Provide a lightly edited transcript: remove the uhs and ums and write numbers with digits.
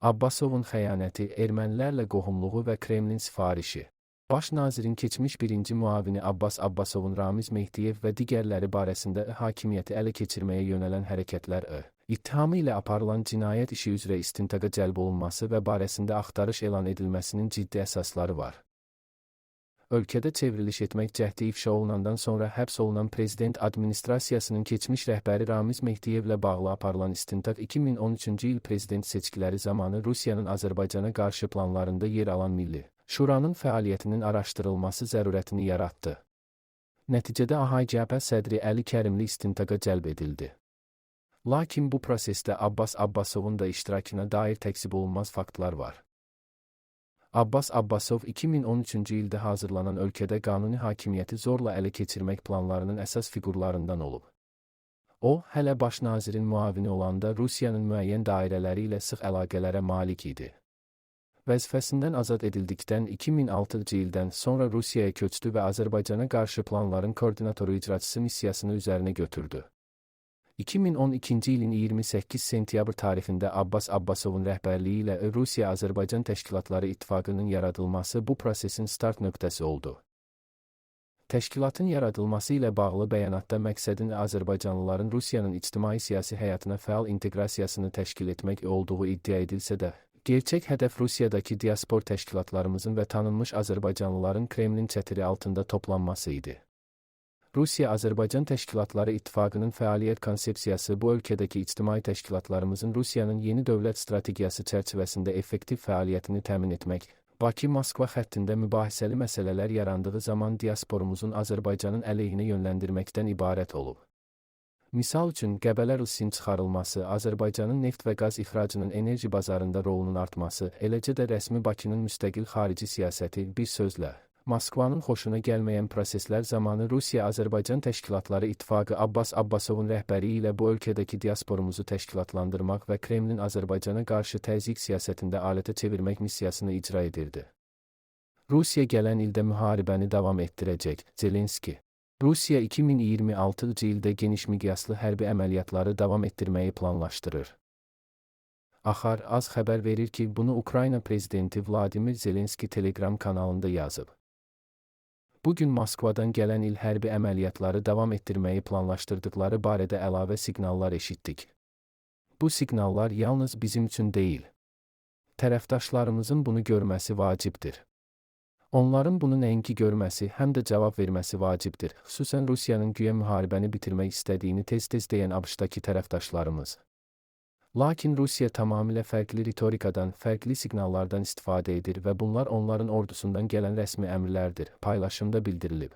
Abbasovun xəyanəti, ermənilərlə qohumluğu və Kremlin sifarişi. Baş nazirin keçmiş birinci müavini Abbas Abbasovun Ramiz Mehdiyev və digərləri barəsində hakimiyyəti ələ keçirməyə yönələn hərəkətlər ittihamı ilə aparılan cinayət işi üzrə istintaqa cəlb olunması və barəsində axtarış elan edilməsinin ciddi əsasları var. Ölkədə çevriliş etmək cəhdi ifşa olunandan sonra həbs olunan prezident administrasiyasının keçmiş rəhbəri Ramiz Mehdiyevlə bağlı aparılan istintaq 2013-cü il prezident seçkiləri zamanı Rusiyanın Azərbaycana qarşı planlarında yer alan Milli Şuranın fəaliyyətinin araşdırılması zərurətini yaratdı. Nəticədə AHCP sədri Əli Kərimli istintaqa cəlb edildi. Lakin bu prosesdə Abbas Abbasovun da iştirakına dair təksib olunmaz faktlar var. Abbas Abbasov 2013-cü ildə hazırlanan ölkədə qanuni hakimiyyəti zorla ələ keçirmək planlarının əsas fiqurlarından olub. O, hələ baş nazirin müavini olanda Rusiyanın müəyyən dairələri ilə sıx əlaqələrə malik idi. Vəzifəsindən azad edildikdən 2006-cı ildən sonra Rusiyaya köçdü və Azərbaycana qarşı planların koordinatoru icraçısı missiyasını üzərinə götürdü. 2012-ci ilin 28 sentyabr tarixində Abbas Abbasovun rəhbərliyi ilə Rusiya-Azərbaycan Təşkilatları İttifaqının yaradılması bu prosesin start nöqtəsi oldu. Təşkilatın yaradılması ilə bağlı bəyanatda məqsədin Azərbaycanlıların Rusiyanın ictimai-siyasi həyatına fəal inteqrasiyasını təşkil etmək olduğu iddia edilsə də, gerçək hədəf Rusiyadakı diaspor təşkilatlarımızın və tanınmış Azərbaycanlıların Kremlin çətiri altında toplanması idi. Rusiya-Azərbaycan Təşkilatları İttifaqının fəaliyyət konsepsiyası bu ölkədəki ictimai təşkilatlarımızın Rusiyanın yeni dövlət strategiyası çərçivəsində effektiv fəaliyyətini təmin etmək, Bakı-Moskva xəttində mübahisəli məsələlər yarandığı zaman diasporumuzun Azərbaycanın əleyhinə yönləndirməkdən ibarət olub. Misal üçün, Qəbələ Rusin çıxarılması, Azərbaycanın neft və qaz ixracının enerji bazarında rolunun artması, eləcə də rəsmi Bakının müstəqil xarici siyasəti, bir sözlə, Moskvanın xoşuna gəlməyən proseslər zamanı Rusiya-Azərbaycan Təşkilatları İttifaqı Abbas Abbasovun rəhbəri ilə bu ölkədəki diasporumuzu təşkilatlandırmaq və Kremlin Azərbaycana qarşı təzyiq siyasətində alətə çevirmək missiyasını icra edirdi. Rusiya gələn ildə müharibəni davam etdirəcək, Zelenski. Rusiya 2026-cı ildə geniş miqyaslı hərbi əməliyyatları davam etdirməyi planlaşdırır. Axar az xəbər verir ki, bunu Ukrayna prezidenti Vladimir Zelenski Telegram kanalında yazıb. Bugün Moskvadan gələn il hərbi əməliyyatları davam etdirməyi planlaşdırdıqları barədə əlavə siqnallar eşitdik. Bu siqnallar yalnız bizim üçün deyil. Tərəfdaşlarımızın bunu görməsi vacibdir. Onların bunu nəinki görməsi, həm də cavab verməsi vacibdir, xüsusən Rusiyanın güya müharibəni bitirmək istədiyini tez-tez deyən ABŞ-dakı tərəfdaşlarımız. Lakin Rusiya tamamilə fərqli ritorikadan, fərqli siqnallardan istifadə edir və bunlar onların ordusundan gələn rəsmi əmrlərdir, paylaşımda bildirilib.